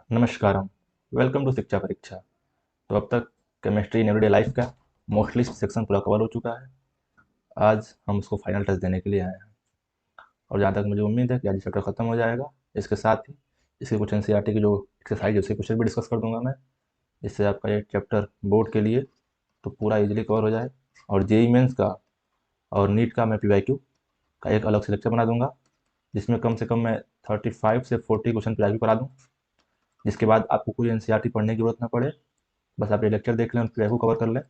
नमस्कारम। Welcome to शिक्षा परीक्षा। तो अब तक केमिस्ट्री इन एवरीडे लाइफ का मोस्टली सेक्शन पूरा कवर हो चुका है। आज हम उसको फाइनल टच देने के लिए आए हैं और जहाँ तक मुझे उम्मीद है कि आज चैप्टर ख़त्म हो जाएगा। इसके साथ ही इसके कुछ एनसीईआरटी की जो एक्सरसाइज है उसके क्वेश्चन भी डिस्कस कर दूंगा मैं, जिससे आपका ये चैप्टर बोर्ड के लिए तो पूरा इजीली कवर हो जाए। और जेई मेंस का और नीट का मैं पीवाईक्यू का एक अलग से लेक्चर बना दूंगा, जिसमें कम से कम मैं 35 से 40 क्वेश्चन पीवाईक्यू करा दूँ, जिसके बाद आपको कोई एनसीईआरटी पढ़ने की जरूरत ना पड़े। बस आप ये लेक्चर देख लें और पीवाईक्यू कवर कर लें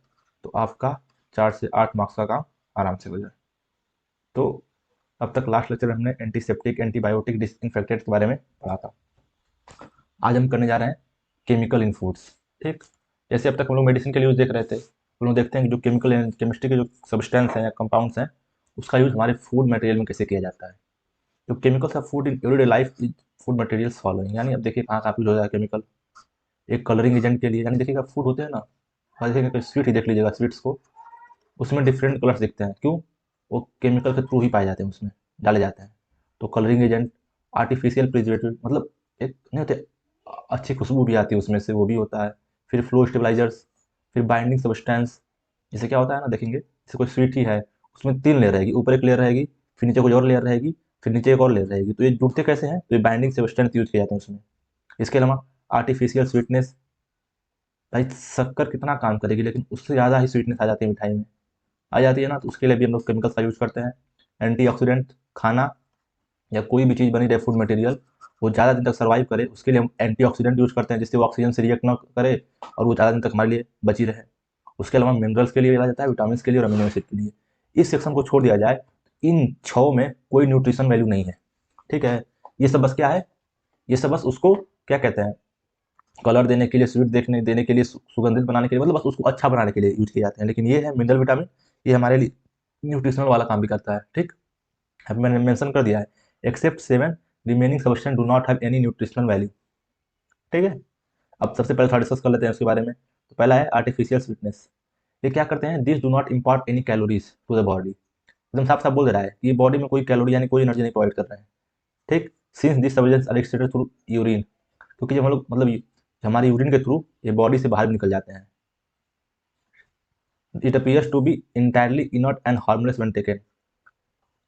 तो आपका 4 से 8 मार्क्स का काम आराम से हो जाए। तो अब तक लास्ट लेक्चर में हमने एंटीसेप्टिक एंटीबायोटिक डिसइंफेक्टेंट के बारे में पढ़ा था। आज हम करने जा रहे हैं केमिकल इन फूड्स। ठीक, जैसे अब तक हम लोग मेडिसिन के लिए यूज देख रहे थे, हम लोग देखते हैं कि जो केमिकल केमिस्ट्री के जो सब्सटेंस हैं या कंपाउंड्स हैं उसका यूज हमारे फूड मटेरियल में कैसे किया जाता है। जो chemicals of food in everyday life is food materials following, यानी अब देखिए कहाँ कहाँ यूज हो जाए केमिकल। एक कलरिंग एजेंट के लिए, यानी देखिएगा फूड होते हैं ना, देखेंगे स्वीट ही देख लीजिएगा, स्वीट्स को उसमें डिफरेंट कलर्स दिखते हैं, क्यों? वो केमिकल के थ्रू ही पाए जाते हैं, उसमें डाले जाते हैं। तो कलरिंग एजेंट, आर्टिफिशियल प्रिजर्वेटिव, मतलब एक नहीं होते, अच्छी खुशबू भी आती है उसमें से, वो भी होता है। फिर फ्लो स्टेबलाइजर्स, फिर बाइंडिंग सब्सटेंस। जैसे क्या होता है ना, देखेंगे जैसे कोई स्वीट ही है, उसमें 3 लेयर रहेगी, ऊपर एक लेयर रहेगी, फिर नीचे कोई और लेयर रहेगी, फिर नीचे एक और लेयर रहेगी। तो ये जुड़ते कैसे हैं? तो ये बाइंडिंग सब्सटेंस यूज किए जाते हैं उसमें। इसके अलावा आर्टिफिशियल स्वीटनेस, भाई शक्कर कितना काम करेगी, लेकिन उससे ज़्यादा ही स्वीटनेस आ जाती है मिठाई में, आ जाती है ना। तो उसके लिए भी हम लोग केमिकल्स का यूज़ करते हैं। एंटीऑक्सीडेंट, खाना या कोई भी चीज़ बनी रहे फूड मटेरियल, वो ज़्यादा दिन तक सर्वाइव करे, उसके लिए हम एंटीऑक्सीडेंट यूज़ करते हैं, जिससे वो ऑक्सीजन से रिएक्ट ना करे और वो ज़्यादा दिन तक हमारे लिए बची रहे। उसके अलावा मिनरल्स के लिए डाला जाता है, विटामिन के लिए और अमीनो एसिड के लिए। इस सेक्शन को छोड़ दिया जाए, इन 6 में कोई न्यूट्रिशन वैल्यू नहीं है। ठीक है, ये सब बस क्या है, ये सब बस उसको क्या कहते हैं, कलर देने के लिए, स्वीट देखने देने के लिए, सुगंधित बनाने के लिए, मतलब बस उसको अच्छा बनाने के लिए यूज किए जाते हैं। लेकिन ये है मिनरल विटामिन, ये हमारे लिए न्यूट्रिशनल वाला काम भी करता है। ठीक, अभी मैंने मेंशन कर दिया है, except 7 remaining substance do not have any nutritional value. ठीक है, अब सबसे पहले थोड़ा डिस्कस कर लेते हैं उसके बारे में। तो पहला है आर्टिफिशियल स्वीटनेस। ये क्या करते हैं? This do not impart any calories to the body. एकदम साफ साफ बोल दे रहा है कि ये बॉडी में कोई कैलोरी यानी कोई एनर्जी नहीं प्रोवाइड कर रहे हैं। ठीक, since this substance are excreted through urine, क्योंकि जब हम लोग मतलब हमारे यूरिन के थ्रू ये बॉडी से बाहर निकल जाते हैं। It appears to be entirely inert and harmless when taken,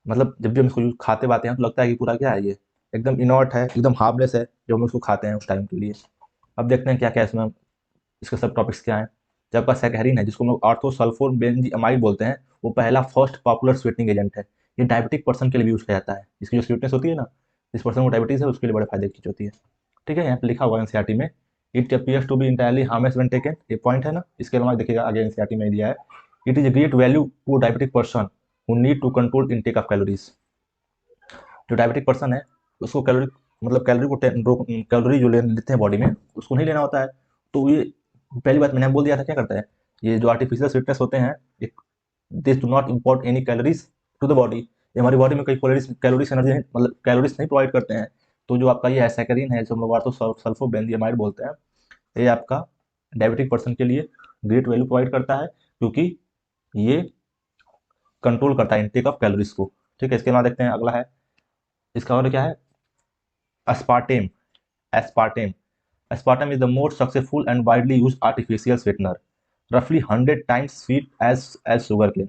मतलब जब भी हम इसको खाते बाते हैं तो लगता है कि पूरा क्या है, ये एकदम इनर्ट है, एकदम हार्मलेस है जब हम इसको खाते हैं उस टाइम के लिए। अब देखते हैं क्या क्या इसमें इसके सब टॉपिक्स क्या हैं। जब आपका सैकहरीन है, जिसको हम लोग ऑर्थोसल्फोन बेंजीअमाइड बोलते हैं, वो पहला फर्स्ट पॉपुलर स्वीटनिंग एजेंट है। ये डायबिटिक पर्सन के लिए भी यूज किया जाता है। इसकी जो स्वीटनेस होती है ना, जिस पर्सन को डायबिटीज है उसके लिए बड़े फायदे की चीज होती है। ठीक है, यहाँ पे लिखा हुआ है एनसीईआरटी में, it appears to be entirely harmless when taken, ये पॉइंट है ना। इसके अलावा देखिएगा आगे एनसीईआरटी में दिया है, it is a great value to diabetic person who need to control intake of calories. जो डायबिटिक पर्सन है उसको कैलोरी, मतलब कैलोरी को कैलोरी जो लेते हैं बॉडी में, उसको नहीं लेना होता है। तो ये पहली बात मैंने बोल दिया था, क्या करता है ये जो आर्टिफिशियल स्वीटनेस होते हैं, this do not import any calories to the body. ये हमारी बॉडी में कोई कैलोरीज एनर्जी मतलब कैलोरीज नहीं प्रोवाइड करते हैं। तो जो आपका ये सैकरीन है, जो हम लोग तो सल्फोबेंजीमाइड बोलते हैं, ये आपका डायबिटिक पर्सन के लिए ग्रेट वैल्यू प्रोवाइड करता है, क्योंकि ये कंट्रोल करता है इंटेक ऑफ कैलोरीज को। ठीक है, इसके बाद देखते हैं अगला है, इसका और क्या है, aspartame. aspartame aspartame is the most successful and widely used artificial sweetener, roughly 100 times sweet as sugar cane.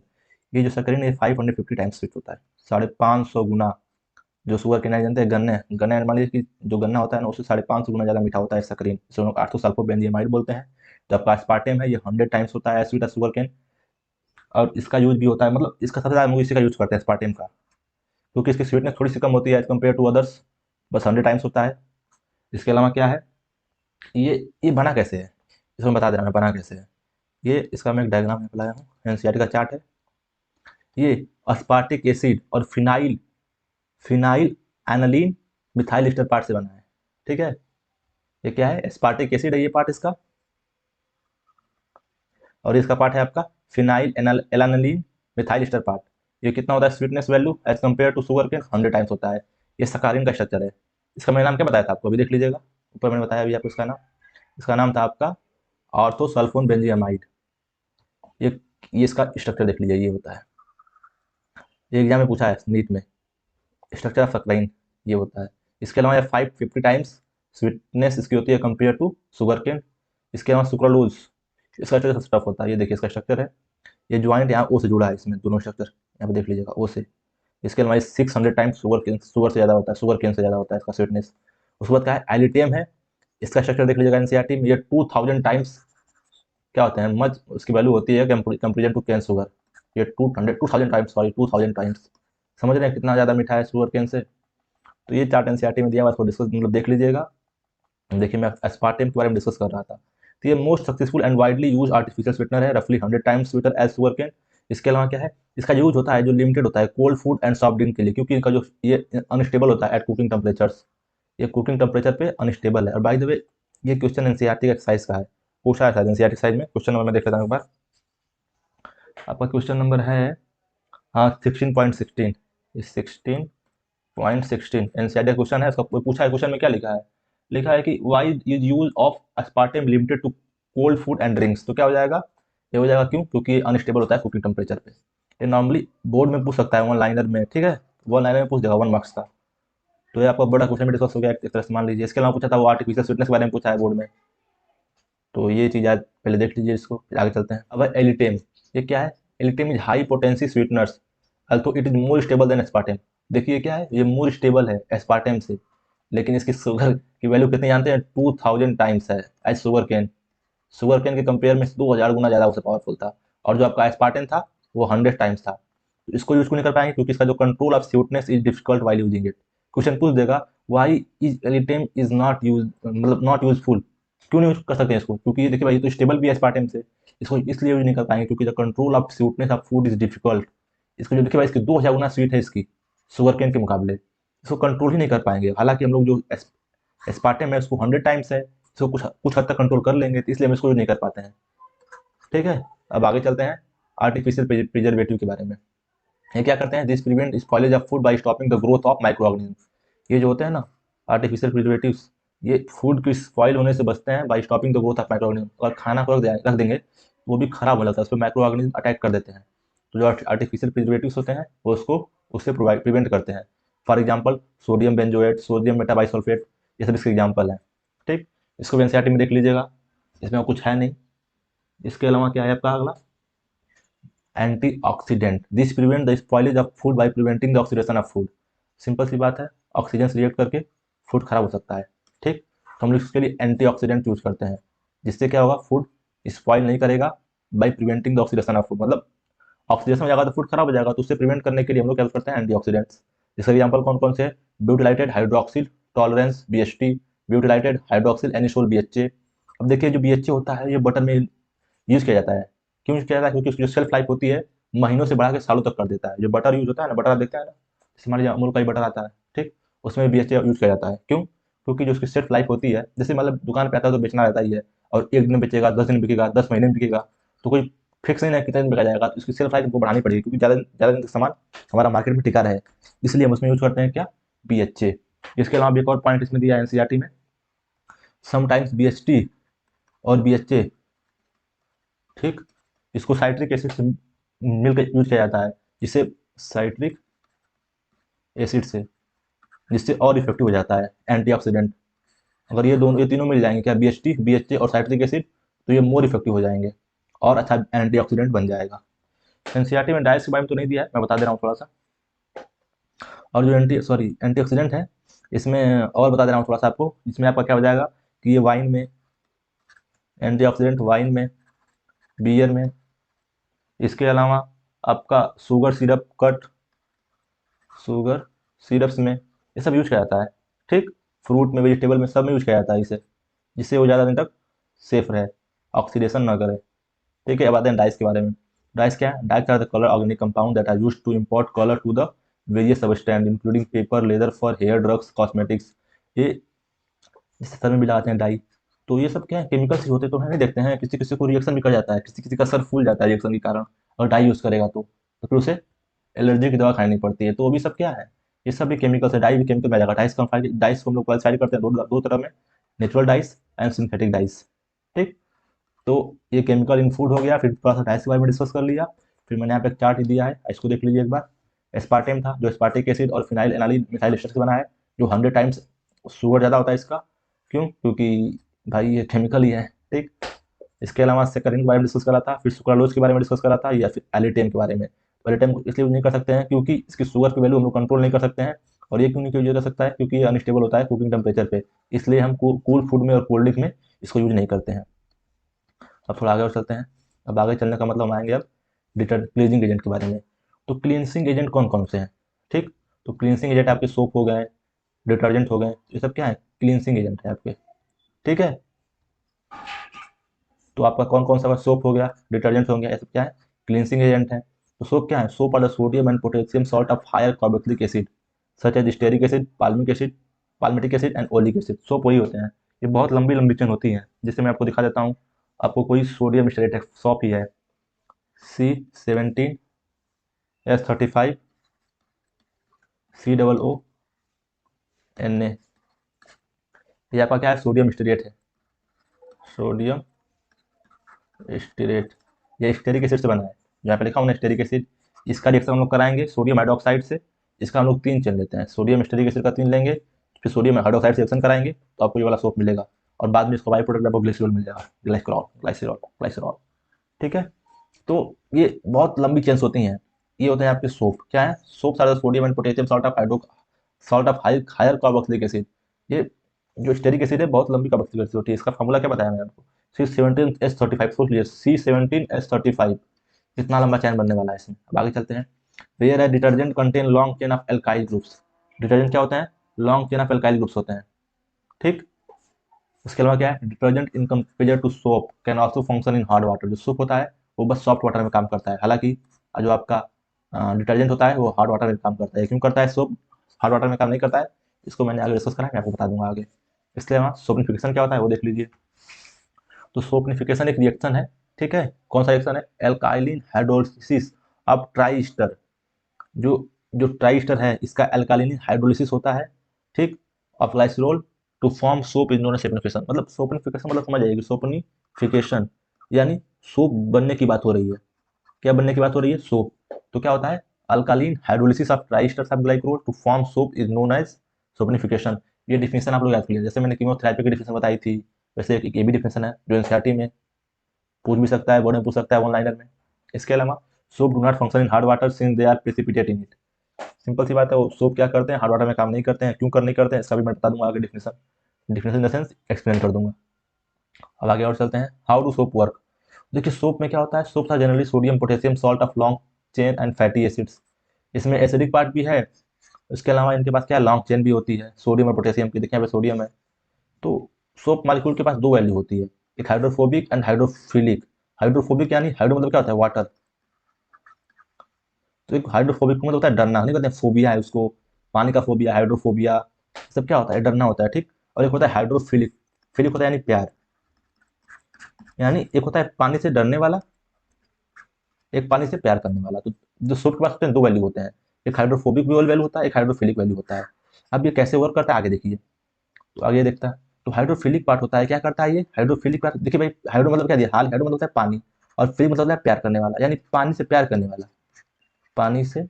ये जो शक्करीन है 550 टाइम्स स्वीट होता है, 550 गुना। जो शुगर केन जानते हैं, गन्ने गन्ने मान लीजिए कि जो गन्ना होता है ना, उससे 550 गुना ज़्यादा मीठा होता है शक्करीन, जिसे हम लोग आर्थोसल्फोबेंजीमाइड बोलते हैं। तो आपका एस्पार्टेम है, ये 100 टाइम्स होता है as sweet as sugar cane. और इसका यूज भी होता है, मतलब इसका सबसे ज़्यादा हम लोग इसी का यूज करते हैं एस्पार्टेम का, क्योंकि इसकी स्वीटनेस थोड़ी सी कम होती है एज कम्पेयर टू अदर्स, बस 100 टाइम्स होता है। इसके अलावा क्या है, ये बना कैसे है, इसमें बता दे रहा मैं बना कैसे है। ये इसका मैं एक डायग्राम यहाँ पे लाया हूँ, एनसीईआरटी का चार्ट है। ये अस्पार्टिक एसिड और phenyl phenyl alanine methyl ester part से बना है। ठीक है, ये क्या है, एस्पार्टिक एसिड है ये पार्ट इसका, और इसका पार्ट है आपका phenyl alanine methyl ester part. ये कितना होता है sweetness value as compare to sugar के, 100 टाइम्स होता है। ये सकारीन का स्ट्रक्चर है। इसका मैंने नाम क्या बताया था आपको, अभी देख लीजिएगा, ऊपर मैंने बताया अभी आपको इसका नाम। इसका नाम था आपका ऑर्थोसल्फोन बेंजीअमाइड। ये इसका स्ट्रक्चर देख लीजिए, ये होता है, ये एग्जाम में पूछा है नीट में, स्ट्रक्चर ऑफ सक्राइन ये होता है। इसके अलावा 550 टाइम्स स्वीटनेस इसकी होती है कंपेयर टू शुगर केन। इसके अलावा सुक्रालोज, इसका स्ट्रक्चर टफ होता है। ये देखिए इसका स्ट्रक्चर है, ये ज्वाइंट यहाँ ओ से जुड़ा है, इसमें दोनों स्ट्रक्चर यहाँ पे देख लीजिएगा ओ से। इसके अलावा 600 टाइम्स शुगर से ज़्यादा होता है, शुगर केन से ज़्यादा होता है इसका स्वीटनेस। उसके बाद क्या है, एलिटियम है, इसका स्ट्रक्चर देख लीजिएगा एनसीईआरटी में। ये 2000 टाइम्स क्या होते हैं, मच उसकी वैल्यू होती है कंपेरिजन टू कैन शुगर। ये 2000 टाइम्स, सॉरी 2000 टाइम्स। समझ रहे हैं कितना ज़्यादा मीठा है शुगर केन से। तो ये चार्ट एनसीईआरटी में दिया हुआ, इसको डिस्कस मतलब देख लीजिएगा। देखिए मैं एस्पार्टेम के बारे में डिस्कस कर रहा था। तो ये most successful and widely use artificial sweetener है, रफली 100 times sweeter as sugar cane. इसके अलावा क्या है, इसका यूज होता है जो लिमिटेड होता है cold food and soft drink के लिए, क्योंकि इनका जो ये अनस्टेबल होता है एट कुकिंग टेम्परेचर्स। ये कुकिंग टेम्परेचर पे अनस्टेबल है। और बाय द वे ये क्वेश्चन एनसीईआरटी का एक्सरसाइज का है, पूछा है शायद एनसीईआरटी एक्सरसाइज में। क्वेश्चन नंबर मैं देख लेता हूँ एक बार। आपका क्वेश्चन नंबर है हाँ 16.16, 16.16 एनसीईआरटी क्वेश्चन है। इसका पूछा है, क्वेश्चन में क्या लिखा है कि why is use of aspartame limited to cold food and drinks. तो क्या हो जाएगा, ये हो जाएगा क्यों, क्योंकि अनस्टेबल होता है कुकिंग टेम्परेचर पे। ये नॉर्मली बोर्ड में पूछ सकता है, वन लाइनर में, ठीक है, वन लाइनर में पूछ देगा 1 मार्क्स का। तो ये आपका बड़ा क्वेश्चन में डिस्कस हो गया एक तरह से मान लीजिए। इसके अलावा पूछा था वो आर्टिफिशियल स्वीटनेस के बारे में पूछा है बोर्ड में। तो ये चीज़ आज पहले देख लीजिए इसको, फिर आगे चलते हैं। अब है एलिटेम। ये क्या है, alitame is high potency sweeteners अल्थो it is more stable then aspartame. देखिए क्या है, ये मोर स्टेबल है एस्पार्टेम से, लेकिन इसकी शुगर की वैल्यू कितनी जानते हैं, 2000 टाइम्स है as sugar cane. Sugar cane के कंपेयर में 2000 गुना ज़्यादा उससे पावरफुल था। और जो आपका एस्पार्टेम था वो 100 टाइम्स था। तो इसको यूज क्यों नहीं कर पाएंगे, क्योंकि इसका जो control of sweetness is difficult while using it. Question पूछ देगा why is alitame is not use, मतलब नॉट यूजफुल, क्यों नहीं यूज कर सकते हैं इसको, क्योंकि ये देखिए भाई ये तो स्टेबल भी है एस्पार्टेम से। इसको इसलिए यूज नहीं कर पाएंगे क्योंकि the control of sweetness of food is difficult. इसको जो देखिए भाई इसकी 2000 गुना स्वीट है इसकी शुगर केन के मुकाबले, इसको कंट्रोल ही नहीं कर पाएंगे। हालांकि हम लोग जो एस्पार्टेम है उसको 100 टाइम्स है, इसको कुछ कुछ हद तक कंट्रोल कर लेंगे, तो इसलिए हम इसको यूज नहीं कर पाते हैं। ठीक है, अब आगे चलते हैं आर्टिफिशियल प्रिजर्वेटिव के बारे में। ये क्या करते हैं, this prevent spoilage of food by stopping the growth of micro organism. ये जो होते हैं ना आर्टिफिशियल प्रिजर्वेटिव्स, ये फूड के स्पॉइल होने से बचते हैं by stopping the growth of micro organism. और खाना को रख देंगे तो वो भी खराब हो जाता है, उस पर माइक्रो ऑर्गेनिज्म अटैक कर देते हैं। तो जो आर्टिफिशियल प्रिजर्वेटिव्स होते हैं वो उसको उससे प्रिवेंट करते हैं। For example sodium benzoate, sodium metabisulphite, ये सब इसके एग्जाम्पल हैं। ठीक, इसको भी एनसीईआरटी में देख लीजिएगा, इसमें कुछ है नहीं। इसके अलावा क्या है आपका अगला, antioxidant. This prevent the spoilage of food by preventing the oxidation of food. Simple सी बात है, ऑक्सीजन से रिएक्ट करके फूड खराब हो सकता है। ठीक, तो हम लोग इसके लिए एंटीऑक्सीडेंट यूज करते हैं, जिससे क्या होगा, फूड स्पॉइल नहीं करेगा bye preventing the oxidation of food. मतलब ऑक्सीडेशन हो जाएगा तो फूड खराब हो जाएगा, तो उससे प्रिवेंट करने के लिए हम लोग क्या करते हैं, एंटीऑक्सीडेंट्स। इसका एग्जाम्पल कौन कौन से है, butylated hydroxyl toluene BHT, butylated hydroxyl anisole BHA। अब देखिए जो BHA होता है ये बटर में यूज किया जाता है। क्यों यूज किया जाता है, क्योंकि उसकी जो शेल्फ लाइफ होती है महीनों से बढ़ा के सालों तक कर देता है। जो बटर यूज होता है ना, बटर आप देखते हैं ना, जैसे मान लीजिए अमूल का ही बटर आता है, ठीक, उसमें BHA यूज किया जाता है। क्यों, क्योंकि जो उसकी शेल्फ लाइफ होती है, जैसे मतलब दुकान पे आता है तो बेचना रहता ही है, और एक दिन में बेचेगा, 10 दिन बिकेगा, 10 महीने में बिकेगा, तो कोई फिक्स नहीं है कितने दिन बिका जाएगा। तो इसकी सेल्फ लाइफ हमको बढ़ानी पड़ेगी, क्योंकि ज़्यादा दिन तक सामान हमारा मार्केट में टिका रहे, इसलिए हम उसमें यूज करते हैं क्या, BHA। इसके अलावा एक और पॉइंट इसमें दिया है एनसीईआरटी में, समटाइम्स BHT और BHA, ठीक, इसको साइट्रिक एसिड से मिलकर यूज किया जाता है, जिससे साइट्रिक एसिड से, जिससे और इफेक्टिव हो जाता है एंटीऑक्सीडेंट। अगर ये तीनों मिल जाएंगे क्या, BHT BHA और साइट्रिक एसिड, तो ये मोर इफेक्टिव हो जाएंगे और अच्छा एंटीऑक्सीडेंट बन जाएगा। एनसीईआरटी में डाइस के बारे में तो नहीं दिया है, मैं बता दे रहा हूँ थोड़ा सा। और जो एंटीऑक्सीडेंट है इसमें और बता दे रहा हूँ थोड़ा सा आपको। इसमें आपका क्या हो जाएगा कि ये वाइन में एंटीऑक्सीडेंट, वाइन में, बियर में, इसके अलावा आपका शुगर सिरप्स में, ये सब यूज किया जाता है। ठीक, फ्रूट में, वेजिटेबल में, सब में यूज किया जाता है इसे, जिससे वो ज़्यादा दिन तक सेफ रहे, ऑक्सीडेशन ना करे। ठीक है, अब आते हैं डाइस के बारे में। डाइस क्या है, dyes are the colour organic compound that are used to import colour to the various substance including paper, leather, fur, hair, drugs, cosmetics. ये जिससे सर में भी लगाते हैं डाई। तो ये सब क्या है, केमिकल्स होते तो है, नहीं देखते हैं, किसी किसी को रिएक्शन भी कर जाता है, किसी किसी का सर फूल जाता है रिएक्शन के कारण, और डाई यूज करेगा तो फिर उसे एलर्जी की दवा खानी पड़ती है। तो वो भी सब क्या है, ये सब भी केमिकल्स है, डाई भी केमिकल में आ जाएगा। डाइस को हम लोग क्लासिफाई करते हैं दो तरह में, natural dice and synthetic dice. ठीक, तो ये केमिकल इन फूड हो गया। फिर थोड़ा सा डाइस के बारे में डिस्कस कर लिया। फिर मैंने यहाँ पे एक चार्ट ही दिया है, इसको देख लीजिए एक बार। एस्पार्टेम था, जो एस्पार्टिक एसिड और फिनाइल एनालिन मिथाइल एस्टर से बना है, जो 100 टाइम्स शुगर ज़्यादा होता है इसका, क्यों? क्योंकि भाई ये केमिकल ही है, ठीक। इसके अलावा सेकरिन के बारे में डिस्कस करा था, फिर सुक्रालोज के बारे में डिस्कस करा था, या फिर एलिटेम के बारे में। तो एलिटेम इसलिए यूज नहीं कर सकते हैं क्योंकि इसकी शुगर की वैल्यू हम लोग कंट्रोल नहीं कर सकते हैं। और ये क्यों नहीं यूज कर सकता है? क्योंकि ये अनस्टेबल होता है कुकिंग टेम्परेचर पे, इसलिए हम कूल फूड में और कोल्ड ड्रिंक में इसको यूज नहीं करते हैं। अब थोड़ा आगे और चलते हैं। अब आगे चलने का मतलब हम आएंगे अब क्लीजिंग एजेंट के बारे में। तो क्लींसिंग एजेंट कौन कौन से हैं, ठीक। तो क्लींसिंग एजेंट आपके सोप हो गए, डिटर्जेंट हो गए, ये सब क्या है? क्लींसिंग एजेंट है आपके, ठीक है। तो आपका कौन कौन सा सोप हो गया, डिटर्जेंट हो गया, ये सब क्या है? क्लींसिंग एजेंट है। तो सोप क्या है? Soap are the sodium and potassium salt of higher carboxylic acid such as stearic acid, palmitic acid and oleic acid. Soap वही होते हैं। ये बहुत लंबी लंबी चेन होती है, जिससे मैं आपको दिखा देता हूँ। आपको कोई सोडियम स्टेरेट है, सॉप ही है, C17H35 COO ये आपका क्या है? सोडियम स्टेरेट है, सोडियम स्टेरेट। ये स्टेरिक एसिड से बना है, यहाँ पे लिखा हूँ ना स्टेरिक एसिड। इसका रिएक्शन हम लोग कराएंगे सोडियम हाइड्रोक्साइड से। इसका हम लोग 3 चेन लेते हैं, सोडियम स्टेरिक एसिड का 3 लेंगे, फिर सोडियम हाइड्रोक्साइड से रिएक्शन कराएंगे तो आपको ये वाला सोप मिलेगा। और बाद में इसको बाई प्रोडक्ट आपको ग्लिसरॉल मिल जाएगा, ग्लाइसरॉल ग्लाइसरॉल ग्लाइसरॉल, ठीक है। तो ये बहुत लंबी चेन्स होती हैं। ये होते हैं आपके सोप। क्या है? Soap are the sodium and potassium salt of higher carboxylic acid. ये जो स्टेरिक एसिड है बहुत लंबी कार्बोक्सिलिक एसिड होती है। इसका फॉर्मूला क्या बताया मैंने आपको? C17H35, सोच लीजिए C17H35, इतना लंबा चैन बनने वाला है इसमें। अब आगे चलते हैं। वेयर है detergent contain long chain of alkyl groups. Detergent क्या होता है? Long chain of alkyl groups होते हैं, ठीक। उसके अलावा क्या है? Detergent in compare to soap can also function in hard water. जो सोप होता है वो बस सॉफ्ट वाटर में काम करता है, हालांकि जो आपका डिटर्जेंट होता है वो हार्ड वाटर में काम करता है। क्यों करता है? सोप हार्ड वाटर में काम नहीं करता है, इसको मैंने आगे डिस्कस करा है, मैं आपको बता दूंगा आगे। इसके अलावा सोपनिफिकेशन क्या होता है वो देख लीजिए। तो सोपनिफिकेशन एक रिएक्शन है, ठीक है। कौन सा रिएक्शन है? एल्काइलिन हाइड्रोलिसिस ऑफ ट्राइस्टर। जो जो ट्राइस्टर है इसका एल्कालिन हाइड्रोलिसिस होता है, ठीक। Of glycerol to form soap is known as saponification. मतलब सोपनिफिकेशन मतलब समझ आइएगा, सोपनिफिकेशन यानी सोप बनने की बात हो रही है। क्या बनने की बात हो रही है? सोप। तो क्या होता है? Alkaline hydrolysis of triester of glycol to form soap is known as saponification. ये डिफिनेशन आप लोग याद कीजिए। जैसे मैंने कीमोथेरेपी की डिफिनेशन बताई थी, वैसे एक ये भी डिफिनेशन है जो एनसीईआरटी में पूछ भी सकता है, बोर्ड में पूछ सकता है, वन लाइनर में। इसके अलावा soap do not function in hard water since they are precipitate in it. Simple सी बात है, वो सोप क्या करते हैं? हार्ड वाटर में काम नहीं करते हैं। क्यों कर नहीं करते हैं इसका भी मैं बता दूंगा आगे, definition in the sense explain कर दूंगा। अब आगे और चलते हैं। How do soap work. देखिए सोप में क्या होता है? Soap are generally sodium potassium salt of long chain and fatty acids. इसमें एसिडिक पार्ट भी है, इसके अलावा इनके पास क्या है? लॉन्ग चेन भी होती है सोडियम और पोटेशियम की। देखिए यहाँ पे सोडियम है। तो सोप मालिक्यूल के पास 2 वैल्यू होती है, एक हाइड्रोफोबिक एंड हाइड्रोफिलिक। हाइड्रोफोबिक यानी हाइड्रो मतलब क्या होता है? वाटर। तो एक हाइड्रोफोबिक मतलब होता है डरना, नहीं कहते हैं फोबिया है उसको, पानी का फोबिया, हाइड्रोफोबिया, सब क्या होता है? डरना होता है, ठीक। और एक होता है हाइड्रोफिलिक। फिलिक होता है यानी प्यार, यानी एक होता है पानी से डरने वाला, एक पानी से प्यार करने वाला। तो जो सोप के पास होते हैं 2 वैल्यू होते हैं, एक हाइड्रोफोबिक वैल्यू होता है, एक हाइड्रोफिलिक वैल्यू होता है। अब ये कैसे वर्क करता है आगे देखिए। तो आगे देखता है। तो हाइड्रोफिलिक पार्ट होता है, क्या करता है ये हाइड्रोफिलिक पार्ट? देखिए भाई हाइड्रो मतलब क्या दिया? हाल। हाइड्रो मतलब होता है पानी, और फिलिक मतलब होता है प्यार करने वाला, यानी पानी से प्यार करने वाला, पानी से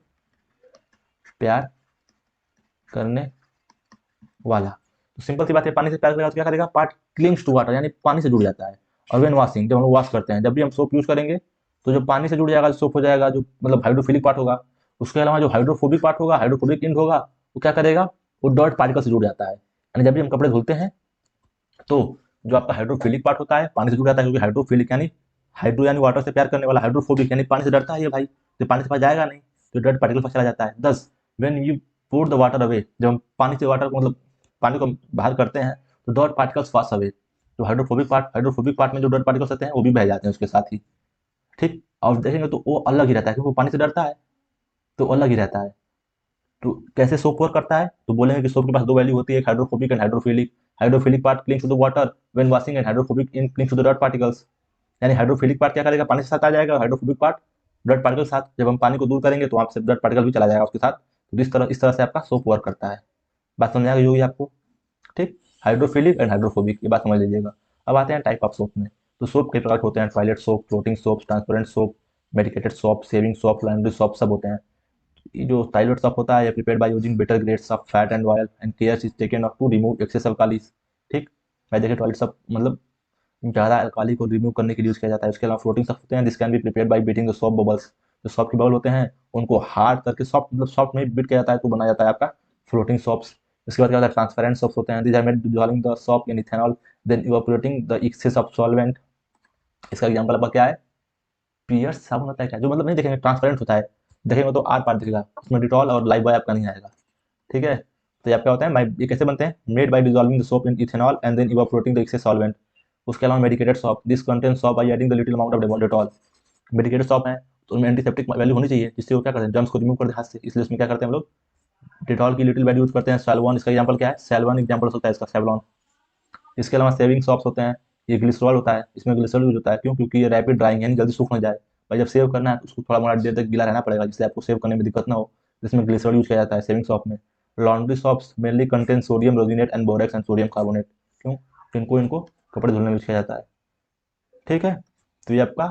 प्यार करने वाला। तो सिंपल सी बात है, पानी से प्यार करेगा तो क्या करेगा? पार्ट क्लिंग्स टू वाटर, यानी पानी से जुड़ जाता है। और वेन वॉशिंग, जब हम लोग वॉश करते हैं, जब भी हम सोप यूज करेंगे तो जो पानी से जुड़ जाएगा सोप हो जाएगा, जो मतलब हाइड्रोफिलिक पार्ट होगा। उसके अलावा जो हाइड्रोफोबिक पार्ट होगा, हाइड्रोफोबिक इंड होगा, वो क्या करेगा? वो डॉट पार्टिकल से जुड़ जाता है। यानी जब भी हम कपड़े धुलते हैं तो जो आपका हाइड्रोफिलिक पार्ट होता है पानी से जुड़ जाता है, क्योंकि हाइड्रोफिलिक यानी हाइड्रो यानी वाटर से प्यार करने वाला, हाइड्रोफोबिक यानी पानी से डरता है ये भाई, तो पानी से पास जाएगा नहीं, तो डर्ट पार्टिकल पास चला जाता है। दस when you put the water away, जब हम पानी से वाटर को मतलब पानी को बाहर करते हैं तो डर्ट पार्टिकल्स पास अवे। तो हाइड्रोफोबिक पार्ट में जो डर्ट पार्टिकल्स होते हैं वो भी बह जाते हैं उसके साथ ही, ठीक। और देखेंगे तो वो अलग ही रहता है, क्योंकि वो पानी से डरता है तो अलग ही रहता है। तो कैसे सोप वर्क करता है? तो बोलेंगे कि सोप के पास 2 वैल्यू होती है, एक hydrophobic and hydrophilic. Hydrophilic part clings to the water when washing, and hydrophobic in clings to the dirt particles. यानी हाइड्रोफिलिक पार्ट क्या करेगा? पानी के साथ आ जाएगा, हाइड्रोफोबिक पार्ट डर्ट पार्टिकल के साथ। जब हम पानी को दूर करेंगे तो वहां से डर्ट पार्टिकल भी चला जाएगा उसके साथ। तो इस तरह से आपका सोप वर्क करता है। बात समझ आ गई होगी आपको, ठीक। हाइड्रोफिलिक एंड हाइड्रोफोबिक, ये बात समझ लीजिएगा। अब आते हैं टाइप ऑफ सोप में। तो सोप कई प्रकार के होते हैं, toilet soap, floating soap, transparent soap, medicated soap, shaving soap, laundry soap, सब होते हैं। ये जो टॉयलेट सोप होता है, prepared by using better grades of fat and oil and care is taken of to remove excess of alkalis, ठीक। भाई देखिए टॉयलेट सब मतलब ज़्यादा अल्काली को रिमूव करने के लिए यूज़ किया जाता है। उसके अलावा फ्लोटिंग सॉफ्ट होते हैं, this can be prepared by beating the soft bubbles. जो सॉफ्ट के बबल होते हैं उनको हार्ड करके सॉफ्ट मतलब सॉफ्ट में बीट किया जाता है तो बनाया जाता है आपका फ्लोटिंग सॉफ्ट्स। उसके बाद क्या होता है ट्रांसपेरेंट सॉफ्ट होते हैं, these are made dissolving the soap in ethanol then evaporating the excess of solvent. इसका एग्जांपल आपका क्या है, पियर्स साबुन होता है क्या, जो मतलब नहीं देखेंगे ट्रांसपेरेंट होता है, देखेंगे तो आर पार दिखेगा, उसमें डिटॉल और लाइफ बॉय आपका नहीं आएगा। ठीक है, तो ये आपका होता है ये कैसे बनते हैं, made by dissolving the soap in ethanol and then evaporating the excess solvent. उसके अलावा medicated soap, this contain soap by adding the little amount of Dettol. Medicated soap है तो उनमें एंटीसेप्टिक वैल्यू होनी चाहिए जिससे वो क्या करते हैं जर्म्स को रिमूव कर दे हाथ से, इसलिए उसमें क्या करते हैं हम लोग डिटॉल की लिटिल वैल्यू यूज करते हैं। सैलवन इसका एग्जांपल क्या है, सैलवन एग्जांपल होता है इसका सैवलॉन। इसके अलावा सेविंग सॉप्स होते हैं, ये ग्लिसरॉल होता है, इसमें ग्लिसरॉल यूज होता है क्यों, क्योंकि ये रैपिड ड्राइंग यानी जल्दी सूख ना जाए। भाई जब सेव करना है तो उसको थोड़ा मोड़ा देर तक गीला रहना पड़ेगा जिससे आपको सेव करने में दिक्कत ना हो, जिसमें ग्लिसरॉल यूज किया जाता है सेविंग सॉप में। Laundry soaps mainly contain sodium rosinate and borax and sodium carbonate, क्यों, इनको कपड़े धुलने में यूज किया जाता है। ठीक है, तो ये आपका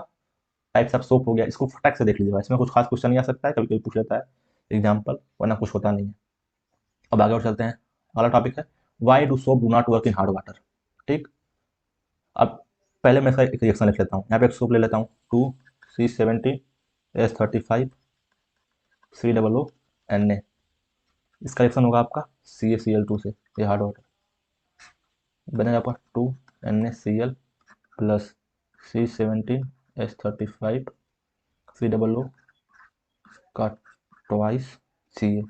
टाइप्स ऑफ सोप हो गया, इसको फटाक से देख लीजिएगा, इसमें कुछ खास क्वेश्चन नहीं आ सकता है, कभी कभी पूछ लेता है एग्जाम्पल, वरना कुछ होता नहीं है। अब आगे और चलते हैं, अगला टॉपिक है why do soap do not work in hard water. ठीक, अब पहले मैं इसका एक रिएक्शन लिख लेता हूँ, यहाँ पे एक सोप ले लेता हूँ 2C70S35 COO Na। इसका रिएक्शन होगा आपका CaCl2 से, ये हार्ड वाटर बनेगा आपका 2NaCl प्लस C17S35 COO का ट्वाइस Ca।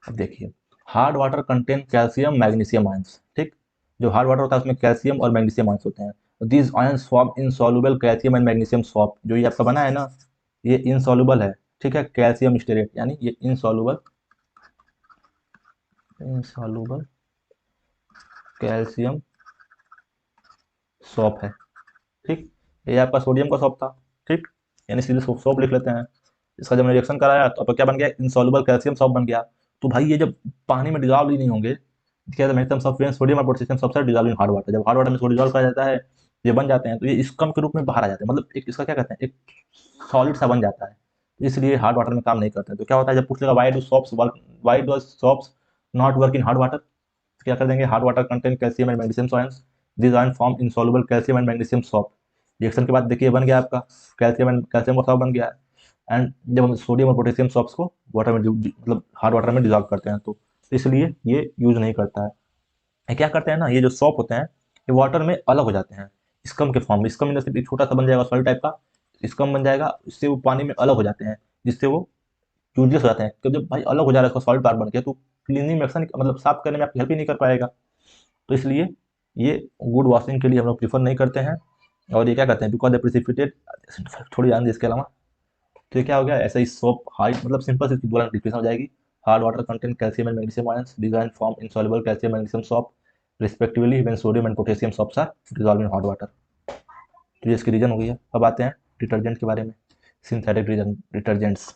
अब देखिए hard water contain calcium magnesium ions. ठीक, जो हार्ड वाटर होता है उसमें कैल्शियम और मैग्नीशियम आयंस होते हैं। These ions form insoluble calcium and magnesium salt. जो ये आपका बना है ना, ये इनसॉल्युबल है। ठीक है, कैल्शियम स्टेरेट यानी ये इनसॉल्युबल इनसॉल्युबल कैल्शियम सॉप है। ठीक, ये आपका सोडियम का सॉप था। ठीक, यानी सीधे सॉप लिख लेते हैं। इसका जब मैंने रिएक्शन कराया तो अब क्या बन गया, इनसॉल्युबल कैल्शियम सॉल्ट बन गया। तो भाई ये जब पानी में डिजॉल्व ही नहीं होंगे, क्या है मैक्सिमम सॉफ्टवेयर सोडियम और पोटेशियम सबसे डिजॉल्व इन हार्ड वाटर, जब हार्ड वाटर में डिजॉल्व करा जाता है ये बन जाते हैं तो ये स्कम के रूप में बाहर आ जाते हैं, मतलब एक इसका क्या कहते हैं एक सॉलिड सा बन जाता है, इसलिए हार्ड वाटर में काम नहीं करते हैं। तो क्या होता है जब पूछ लेगा why do shops work, why do shops not work in hard water, क्या कर देंगे hard water contain calcium and magnesium ions, this ion form insoluble calcium and magnesium salt. Reaction के बाद देखिए बन गया आपका कैल्शियम का सॉल्ट बन गया है। एंड जब हम सोडियम और पोटेशियम सॉल्ट्स को वाटर में मतलब हार्ड वाटर में डिजॉल्व करते हैं तो इसलिए ये यूज नहीं करता है। ये क्या करते हैं ना, ये जो सॉप होते हैं ये वाटर में अलग हो जाते हैं स्कम के फॉर्म में। स्कम इन एक छोटा सा बन जाएगा सॉलिड टाइप का स्कम बन जाएगा, इससे वो पानी में अलग हो जाते हैं जिससे वो यूजलेस हो जाते हैं। तो जब भाई अलग हो जा रहा है उसका सॉलिड पार्ट बन के, तो क्लीनिंग में एक्शन मतलब साफ करने में आपकी हेल्प ही नहीं कर पाएगा। तो इसलिए ये गुड वॉशिंग के लिए हम लोग प्रीफर नहीं करते हैं। और ये क्या करते हैं बिकॉज द प्रिसिपिटेट, थोड़ी ध्यान इसके अलावा, तो ये क्या हो गया ऐसा ही सोप हाई मतलब सिंपल से इसकी दोबारा डिफिनेशन हो जाएगी। Hard water contain calcium and magnesium ions design form insoluble calcium magnesium soap respectively when sodium and potassium soaps are dissolve in hot water. तो ये इसकी रीजन हो गई है। अब आते हैं डिटर्जेंट के बारे में, synthetic detergents.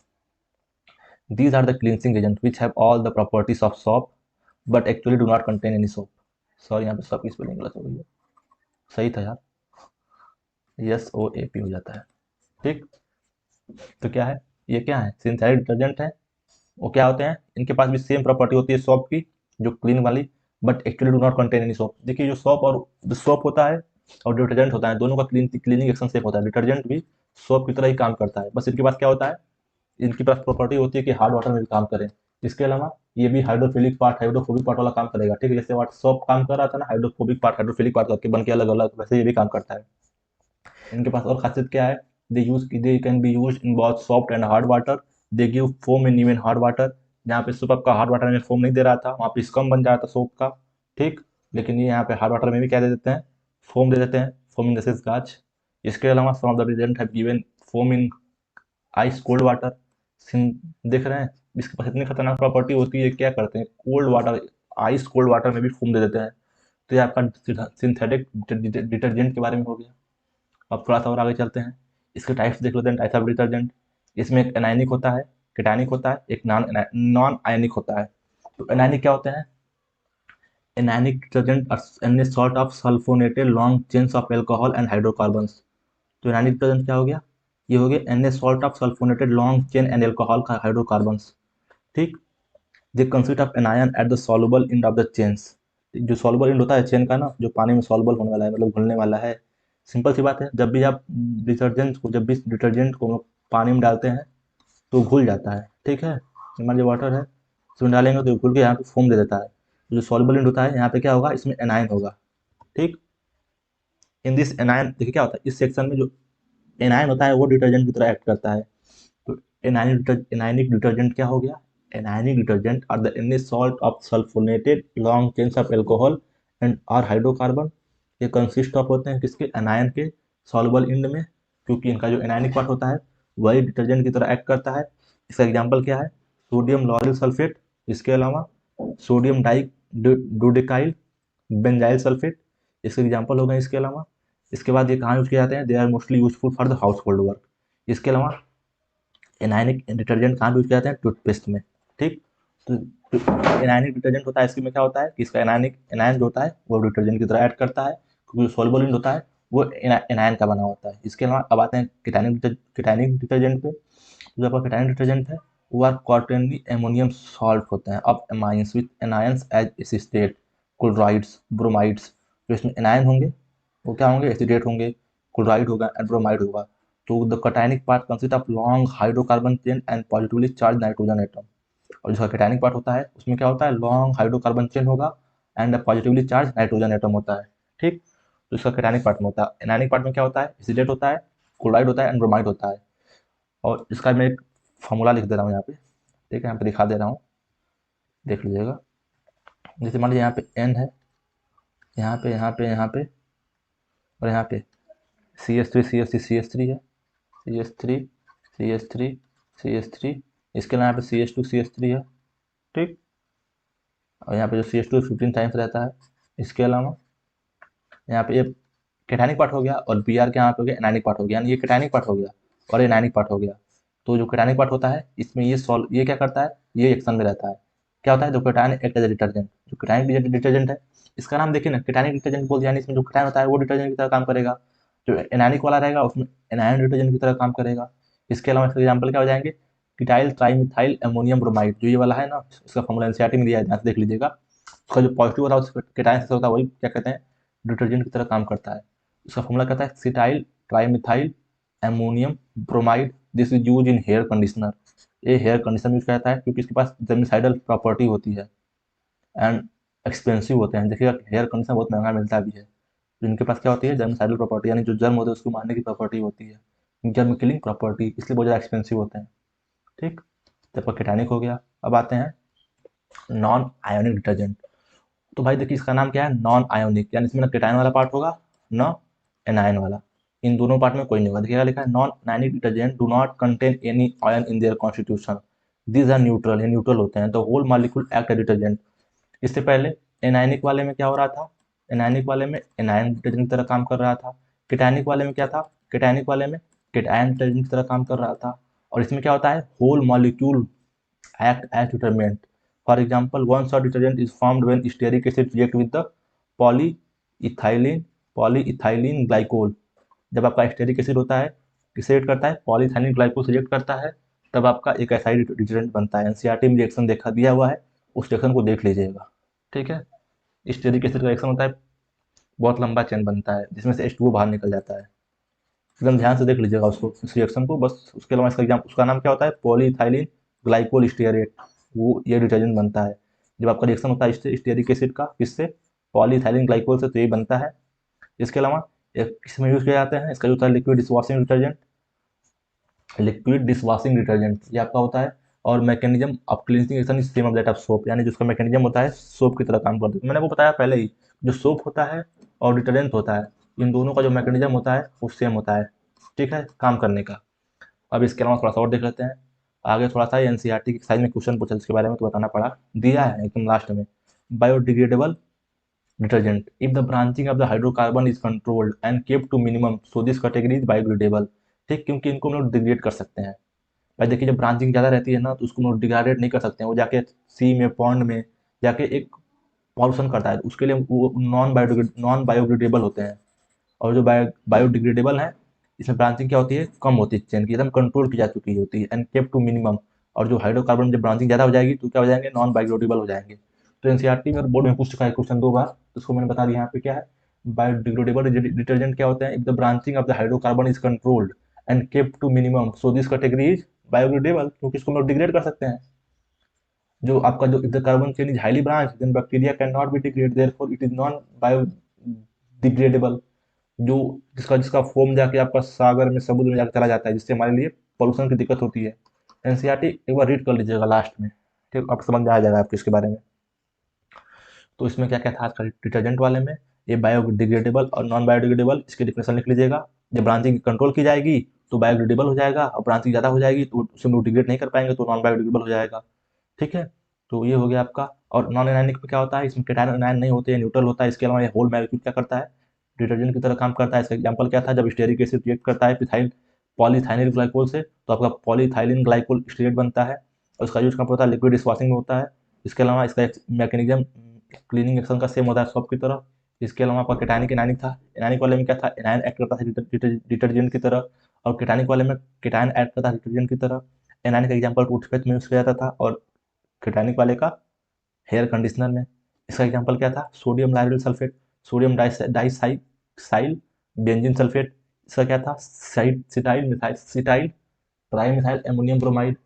These are the cleansing agents which have all the properties of soap but actually do not contain any soap। Sorry यहाँ पे soap की स्पेलिंग गलत हो गई है, सही था यार, SOAP हो जाता है। ठीक, तो क्या है, ये क्या है सिंथेटिक डिटर्जेंट है। वो क्या होते हैं, इनके पास भी सेम प्रॉपर्टी होती है सॉप की जो क्लीन वाली, but actually do not contain any soap. देखिए जो सॉप और जो सोप होता है और डिटर्जेंट होता है दोनों का क्लीनिंग एक्शन सेम होता है। डिटर्जेंट भी सोप की तरह ही काम करता है, बस इनके पास क्या होता है, इनकी पास प्रॉपर्टी होती है कि हार्ड वाटर में भी काम करें। इसके अलावा ये भी हाइड्रोफिलिक पार्ट हाइड्रोफोबिक पार्ट वाला काम करेगा। ठीक है, जैसे वाटर सॉप काम कर रहा था ना हाइड्रोफोबिक पार्ट हाइड्रोफिलिक पार्ट करके बन के अलग अलग, वैसे ये भी काम करता है। इनके पास और खासियत क्या है, they can be use in both soft and hard water, they give foam in even hard water. जहाँ पे सोप आपका हार्ड वाटर में फोम नहीं दे रहा था वहाँ पे स्कम बन जा रहा था सोप का। ठीक, लेकिन ये यहाँ पे हार्ड वाटर में भी क्या दे देते हैं, फोम दे देते हैं, फोम इन द गाज। इसके अलावा some of the detergent have given foam in ice cold water. देख रहे हैं इसके पास इतनी खतरनाक प्रॉपर्टी होती है, क्या करते हैं cold water ice cold water में भी फोम दे देते हैं। तो ये आपका सिंथेटिक डिटर्जेंट के बारे में हो गया। अब थोड़ा सा और आगे चलते हैं, इसके टाइप्स देख लेते हैं, टाइप्स ऑफ डिटर्जेंट। इसमें एक एनायनिक होता है, केटायनिक होता है, एक नॉन आयनिक होता है। तो एनायनिक क्या होते हैं, anionic detergent an sort of sulphonated long chains of alcohol and hydrocarbons. तो एनायनिक डिटर्जेंट क्या हो गया, ये हो गया an salt of sulphonated long chain and alcohol का हाइड्रोकार्बन्स। ठीक, they consist of anion at the soluble end of the chains. जो सॉल्युबल एंड होता है चेन का ना, जो पानी में सॉल्युबल होने वाला है, मतलब घुलने वाला है। सिंपल सी बात है, जब भी आप जब भी डिटर्जेंट को हम लोग पानी में डालते हैं तो घुल जाता है, ठीक है। मान लीजिए वाटर है, इसमें डालेंगे तो घुल के यहाँ पे फोम दे देता है। जो सॉल्युबल एंड होता है यहाँ पे क्या होगा, इसमें एनायन होगा, ठीक। इन दिस एनायन, देखिए क्या होता है इस सेक्शन में, जो एनायन होता है वो डिटर्जेंट की तरह एक्ट करता है। तो एनायनिक डिटर्जेंट क्या हो गया, anionic detergent are the any salt of sulphonated long chains of alcohol and are hydrocarbon. ये कंसिस्ट ऑफ होते हैं किसके, एनायन के सॉल्युबल इंड में, क्योंकि इनका जो एनायनिक पार्ट होता है वही डिटर्जेंट की तरह एक्ट करता है। इसका एग्जाम्पल क्या है, सोडियम लॉरिल सल्फेट, इसके अलावा सोडियम डाई डोडेकाइल बेंजाइल सल्फेट, इसके एग्जाम्पल हो गए। इसके अलावा इसके बाद ये कहाँ यूज किए जाते हैं, they are mostly useful for the household work. इसके अलावा एनायनिक डिटर्जेंट कहाँ यूज किए जाते हैं, टूथपेस्ट में, ठीक। तो एनायनिक डिटर्जेंट होता है, इसके में क्या होता है कि इसका एनायन जो होता है वो डिटर्जेंट की तरह ऐड करता है, क्योंकि जो सॉल्युबल होता है वो एनायन का बना होता है। इसके अलावा अब आते हैं कीटानिक डिटर्जेंट पे। जो आपका कीटानिक डिटर्जेंट है वो आर क्वाटरनरी एमोनियम सॉल्ट होते हैं of amines with anions as acetate, chlorides, bromides. जो इसमें एनायन होंगे वो क्या होंगे, एसिडेट होंगे, क्लोराइड होगा एंड ब्रोमाइड होगा। तो the cationic part consists of long hydrocarbon chain and positively charged nitrogen atom। और जिसका cationic part होता है उसमें क्या होता है, लॉन्ग हाइड्रोकार्बन चेन होगा and positively charge nitrogen atom होता है, ठीक। तो इसका cationic पार्ट में होता है। एनायनिक पार्ट में क्या होता है, एसिडेट होता है, क्लोराइड होता है एंड ब्रोमाइड होता है। और इसका मैं एक फॉर्मूला लिख दे रहा हूँ यहाँ पे, ठीक है, यहाँ पे दिखा दे रहा हूँ, देख लीजिएगा। जैसे मान लीजिए यहाँ पे एन है, यहाँ पे और यहाँ पे सी एस थ्री है, C H three C H three. इसके अलावा यहाँ पे सी एच टू है, ठीक। और यहाँ पे जो सी एच टू 15 टाइम्स रहता है। इसके अलावा यहाँ पे ये कैटानिक पार्ट हो गया और बी आर के यहाँ पे हो गया एनानिक पार्ट हो गया, यानी ये कैटानिक पार्ट हो गया और ये एनानिक पार्ट हो गया। तो जो कैटानिक पार्ट होता है इसमें ये क्या करता है, ये एक्शन में रहता है। क्या होता है, जो cation act as a detergent, जो कैटानिक डिटर्जेंट है, इसका नाम देखिए ना, कैटानिक डिटर्जेंट बोलते हैं, यानी इसमें जो कैटायन होता है वो डिटर्जेंट की तरह काम करेगा। जो एनानिक वाला रहेगा उसमें एनायन डिटर्जेंट की तरह काम करेगा। इसके अलावा इसके एग्जाम्पल क्या हो जाएंगे, कीटाइल ट्राईमिथाइल अमोनियम ब्रोमाइड, जो ये वाला है ना, इसका फॉर्मूला एनसीईआरटी में दिया है, ध्यान से देख लीजिएगा। उसका जो पॉजिटिव होता है उसका कैटायन से होता है, वही क्या कहते हैं, डिटर्जेंट की तरह काम करता है। इसका फॉर्मूला कहता है cetyl trimethyl ammonium bromide, this is use in hair conditioner. ये हेयर कंडीशनर यूज करता है क्योंकि इसके पास जर्मिसाइडल प्रॉपर्टी होती है एंड एक्सपेंसिव होते हैं। देखिएगा हेयर कंडीशनर बहुत महंगा मिलता भी है। जिनके पास क्या होती है, जर्मिसाइडल प्रॉपर्टी, यानी जो जर्म होते हैं उसको मारने की प्रॉपर्टी होती है, जर्म किलिंग प्रॉपर्टी, इसलिए बहुत ज़्यादा एक्सपेंसिव होते हैं, ठीक। जब आपका कीटानिक हो गया, अब आते हैं नॉन आयोनिक डिटर्जेंट। तो भाई देखिए इसका नाम क्या है, नॉन आयोनिक, यानी इसमें ना केटायन वाला पार्ट होगा ना एनायन वाला। इन दोनों पार्ट में कोई नहीं होगा। देखिएगा लिखा है non ionic detergent do not contain any ion in their constitution, these are neutral, ये न्यूट्रल होते हैं, the whole molecule act as detergent. इससे पहले एनायनिक वाले में क्या हो रहा था, एनायनिक वाले में एनायन डिटर्जेंट की तरह काम कर रहा था। केटायनिक वाले में क्या था, केटायनिक वाले में केटायन डिटर्जेंट की तरह काम कर रहा था। और इसमें क्या होता है, whole molecule act as determinant। For example, one such detergent is formed when stearic acid react with the polyethylene polyethylene glycol। जब आपका स्टेरिक एसिड होता है, किससे रिएक्ट करता है, पॉलीथाइलिन ग्लाइकोल से रिएक्ट करता है, तब आपका एक ऐसा डिटर्जेंट बनता है। एनसीईआरटी में रिएक्शन देखा दिया हुआ है, उस रिएक्शन को देख लीजिएगा, ठीक है। स्टेरिक एसिड का रिएक्शन होता है, बहुत लंबा चेन बनता है जिसमें से H2O बाहर निकल जाता है। एकदम ध्यान से देख लीजिएगा उसको, इस रिएक्शन को बस। उसके अलावा इसका एग्जाम, उसका नाम क्या होता है, पॉलीथाइलिन ग्लाइकोल स्टीयरेट, वो ये डिटर्जेंट बनता है। जब आपका रिएक्शन होता है स्टीयरिक एसिड का, किससे, पॉलीथाइलिन ग्लाइकोल से, तो ये बनता है। इसके अलावा एक किसमें यूज किया जाता है, इसका जो होता है liquid dishwashing detergent, liquid dishwashing detergent ये आपका होता है। और mechanism of cleansing action is same of that of soap, यानी जिसका मैकेनिज्म होता है सोप की तरह काम करता है। मैंने आपको बताया पहले ही, जो सोप होता है और डिटर्जेंट होता है, इन दोनों का जो मैकेनिज्म होता है वो सेम होता है, ठीक है, काम करने का। अब इसके अलावा थोड़ा सा और देख लेते हैं आगे, थोड़ा सा एनसीईआरटी की साइज में क्वेश्चन पूछा जिसके बारे में तो बताना पड़ा, दिया है एकदम लास्ट में। Biodegradable detergent, if the branching of the hydrocarbon is controlled and kept to minimum, so this category is biodegradable, ठीक, क्योंकि इनको हम लोग डिग्रेड कर सकते हैं। भाई देखिए जब ब्रांचिंग ज़्यादा रहती है ना तो उसको हम लोग डिग्रेडेड नहीं कर सकते हैं, वो जाके सी में, पॉन्ड में जाके एक पॉल्यूशन करता है, उसके लिए वो नॉन बायोडिग्रेडेबल होते हैं। और जो बायोडिग्रेडेबल है, इसमें ब्रांचिंग क्या होती है, कम होती है, चेन की एकदम कंट्रोल की जा चुकी होती है एंड केप टू मिनिमम। और जो हाइड्रोकार्बन जब ब्रांचिंग ज़्यादा हो जाएगी तो क्या हो जाएंगे, नॉन बायोडिग्रेडेबल हो जाएंगे। तो एनसीईआरटी में और बोर्ड में पूछ चुका है क्वेश्चन 2 बार, तो उसको मैंने बता दिया यहाँ पे क्या है। बायोडिग्रेडेबल डिटर्जेंट क्या होते हैं? If the branching of the hydrocarbon is controlled and kept to minimum, so this category is biodegradable, क्योंकि इसको हम लोग डिग्रेड कर सकते हैं। जो आपका जो if the carbon chain is highly branch then bacteria can not be degrade, therefore it is non biodegradable. जो जिसका जिसका फोम जाके आपका सागर में, समुद्र में जाकर चला जाता है, जिससे हमारे लिए पॉल्यूशन की दिक्कत होती है। एनसीईआरटी एक बार रीड कर लीजिएगा लास्ट में, ठीक, आप समझ में आ जाएगा आपको इसके बारे में। तो इसमें क्या क्या था आज डिटर्जेंट वाले में, ये बायोडिग्रेडेबल और नॉन बायोडिग्रेडेबल, इसकी डिफिनेशन लिख लीजिएगा। जब ब्रांचिंग कंट्रोल की जाएगी तो बायोडिग्रेडेबल हो जाएगा, और ब्रांचिंग ज़्यादा हो जाएगी तो उसे हम लोग डिग्रेड नहीं कर पाएंगे तो नॉन बायोडिग्रेडेबल हो जाएगा। ठीक है, तो ये हो गया आपका। और नॉन एनायनिक में क्या होता है? इसमें कैटायन एनायन नहीं होते हैं, न्यूट्रल होता है। इसके अलावा ये होल मॉलिक्यूल क्या करता है? डिटर्जेंट की तरह काम करता है। इसका एग्जांपल क्या था? जब स्टेरिक एसिड रिएक्ट करता है पिथाइल पॉलीथाइनिल ग्लाइकोल से, तो आपका पॉलीथाइलिन ग्लाइकोल स्टेरेट बनता है, और इसका यूज कहाँ पर होता है? लिक्विड डिशवॉशिंग में होता है। इसके अलावा इसका एक मैकेनिज्म क्लीनिंग एक्शन का सेम होता है सब की तरह। इसके अलावा आपका केटानिक एनायनिक था। एनायनिक वाले में क्या था? एनायन एक्ट करता था डिटर्जेंट की तरह, और केटानिक वाले में केटायन एक्ट करता था डिटर्जेंट की तरह। एनायनिक का एग्जाम्पल टूथपेस्ट में यूज किया जाता था, और केटानिक वाले का हेयर कंडीशनर में। इसका एग्जाम्पल क्या था? Sodium lauryl sulphate, sodium dodecyl benzene sulphate. इसका क्या था? Cetyl methyl cetyl trimethyl ammonium bromide.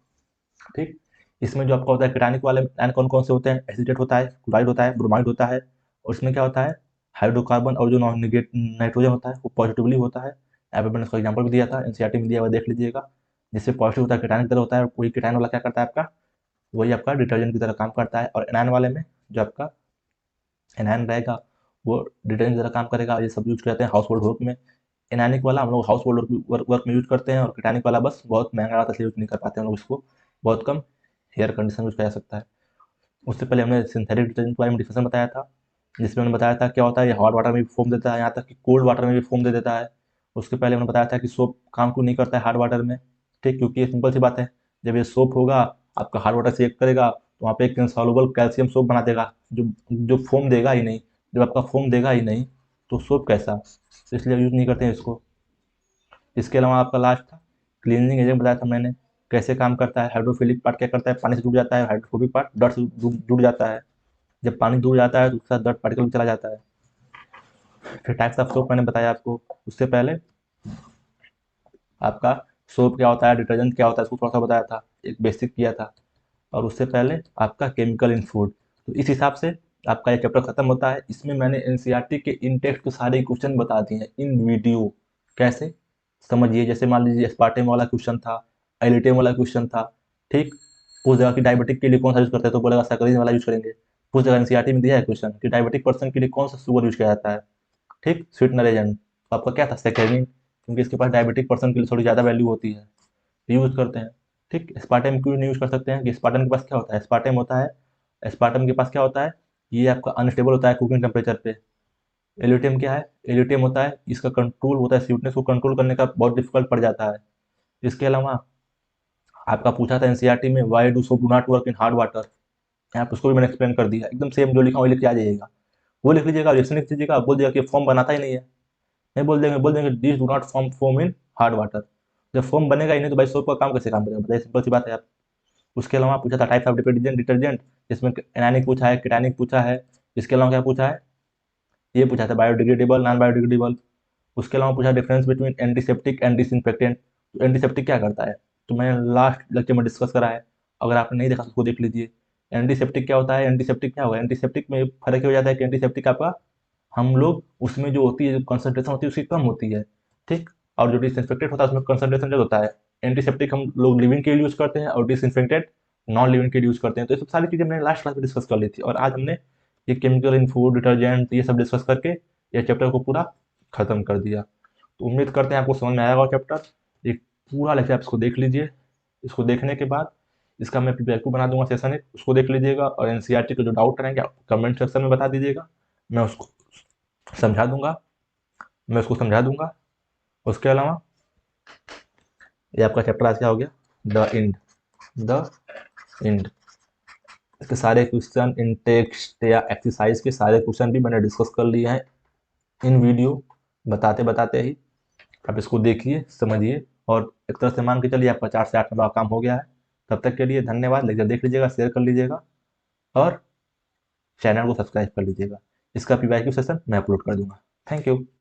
ठीक, इसमें जो आपका होता है केटानिक वाले आयन कौन कौन से होते हैं? एसिटेट होता है, क्लोराइड होता है, ब्रोमाइड होता है, और इसमें क्या होता है? हाइड्रोकार्बन, और जो नॉन नाइट्रोजन होता है वो पॉजिटिवली होता है। यहाँ पे मैंने इसका एग्जाम्पल भी दिया था, एनसीईआरटी में दिया हुआ, देख लीजिएगा। जिससे पॉजिटिव होता है केटानिक तरह होता है, और कोई केटाइन वाला क्या करता है आपका? वही आपका डिटर्जेंट की तरह काम करता है। और एनायन वाले में जो आपका एनायन रहेगा वो डिटर्जेंट की तरह काम करेगा। ये सब यूज करते हैं हाउस होल्ड वर्क में। एनायनिक वाला हम लोग हाउस होल्ड वर्क में यूज करते हैं, और केटानिक वाला बस बहुत महंगा आता है यूज नहीं कर पाते हम लोग इसको, बहुत कम हेयर कंडीशन यूज किया जा सकता है। उससे पहले हमने सिंथेटिक डिटर्जेंट के बारे में डिस्कशन बताया था, जिसमें हमने बताया था क्या होता है, ये हॉट वाटर में भी फोम देता है, यहाँ तक कि कोल्ड वाटर में भी फोम दे देता है। उसके पहले हमने बताया था कि सोप काम क्यों नहीं करता है हार्ड वाटर में। ठीक, क्योंकि ये सिंपल सी बात है, जब ये सोप होगा आपका हार्ड वाटर से रिएक्ट करेगा तो वहाँ पे एक इनसॉल्युबल कैल्शियम सोप बना देगा, जो जो फोम देगा ही नहीं। जब आपका फोम देगा ही नहीं तो सोप कैसा? तो इसलिए यूज नहीं करते हैं इसको। इसके अलावा आपका लास्ट था क्लीनिंग एजेंट, बताया था मैंने कैसे काम करता है। हाइड्रोफिलिक पार्ट क्या करता है? पानी से जुड़ जाता है, हाइड्रोफोबिक पार्ट डर्ट से जुड़ जाता है। जब पानी दूर जाता है तो उसके साथ डर्ट पार्टिकल भी चला जाता है। फिर टाइप्स ऑफ सोप मैंने बताया आपको। उससे पहले आपका सोप क्या होता है, डिटर्जेंट क्या होता है, इसको थोड़ा सा बताया था, एक बेसिक किया था। और उससे पहले आपका केमिकल इन फूड। तो इस हिसाब से आपका ये चैप्टर खत्म होता है। इसमें मैंने एनसीईआरटी के इन टेक्स्ट के सारे क्वेश्चन बता दिए हैं इन वीडियो। कैसे समझिए? जैसे मान लीजिए एस्पार्टेम वाला क्वेश्चन था, एलिटेम वाला क्वेश्चन था। ठीक, उस जगह की डायबिटिक के लिए कौन सा यूज करते हैं तो बोलेगा सैकरीन वाला यूज करेंगे। उस जगह एनसीईआरटी में दिया है क्वेश्चन कि डायबिटिक पर्सन के लिए कौन सा शुगर यूज किया जाता है। ठीक, स्वीटनर एजेंट, तो आपका क्या था? सैकरीन, क्योंकि इसके पास डायबिटिक पर्सन के लिए थोड़ी ज़्यादा वैल्यू होती है, यूज करते हैं। ठीक, स्पार्टम क्यों नहीं यूज कर सकते हैं? कि स्पार्टम के पास क्या होता है? स्पार्टम होता है, स्पार्टम के पास क्या होता है? ये आपका अनस्टेबल होता है कुकिंग टेम्परेचर पे। एल्यूटियम क्या है? एल्यूटियम होता है, इसका कंट्रोल होता है, स्वीटनेस को कंट्रोल करने का बहुत डिफिकल्ट पड़ जाता है। इसके अलावा आपका पूछा था एनसीईआरटी में why do soap do not work in hard water, यहाँ पे उसको भी मैंने एक्सप्लेन कर दिया। एकदम सेम जो लिखा वही लिख के आ जाइएगा, वो लिख लीजिएगा, रिएक्शन लिख दीजिएगा, बोल दिएगा कि फॉर्म बनाता ही नहीं है। नहीं बोल देंगे this do not form in hard water. जब फॉर्म बनेगा ही नहीं तो भाई सोप का काम कैसे काम करेगा? बताइए, सिंपल सी बात है आप। उसके अलावा पूछा था टाइप्स ऑफ डिटर्जेंट डिटर्जेंट, जिसमें एनानिक पूछा है, केटानिक पूछा है। इसके अलावा क्या पूछा है? ये पूछा था बायोडिग्रेडेबल नॉन बायोडिग्रेडेबल। उसके अलावा पूछा difference between antiseptic and disinfectant. तो एंटीसेप्टिक क्या करता है तो मैंने लास्ट लेक्चर में डिस्कस करा है, अगर आपने नहीं देखा तो उसको देख लीजिए। एंटीसेप्टिक क्या होता है? एंटीसेप्टिक क्या होगा? एंटीसेप्टिक में फर्क हो जाता है कि एंटीसेप्टिक आपका हम लोग उसमें जो होती है, जो कंसंट्रेशन होती है उसकी कम होती है। ठीक, और जो डिसइंफेक्टेड होता है उसमें कंसंट्रेशन ज़्यादा होता है। एंटीसेप्टिक हम लोग लिविंग के लिए यूज़ करते हैं, और डिसइंफेक्टेड नॉन लिविंग के लिए यूज़ करते हैं। तो ये सब सारी चीज़ें मैंने लास्ट क्लास में डिस्कस कर ली थी, और आज हमने ये केमिकल इन फूड डिटर्जेंट ये सब डिस्कस करके ये चैप्टर को पूरा खत्म कर दिया। तो उम्मीद करते हैं आपको समझ में आएगा चैप्टर। एक पूरा लेक्चर आप इसको देख लीजिए। इसको देखने के बाद इसका मैं पीपीआईक्यू बना दूंगा सेशन एक, उसको देख लीजिएगा, और एनसीईआरटी के जो डाउट रहेंगे आप कमेंट सेक्शन में बता दीजिएगा, मैं उसको समझा दूंगा मैं उसको समझा दूंगा। उसके अलावा ये आपका चैप्टर आज क्या हो गया? The end. द इंड, इसके सारे क्वेश्चन इन टेक्स्ट या एक्सरसाइज के सारे क्वेश्चन भी मैंने डिस्कस कर लिए हैं इन वीडियो, बताते बताते ही। आप इसको देखिए, समझिए, और एक तरह से मान के चलिए आपका 4 से 8 नंबर का काम हो गया है। तब तक के लिए धन्यवाद। लेक्चर देख लीजिएगा, शेयर कर लीजिएगा, और चैनल को सब्सक्राइब कर लीजिएगा। इसका PYQ सेशन मैं अपलोड कर दूंगा। Thank you.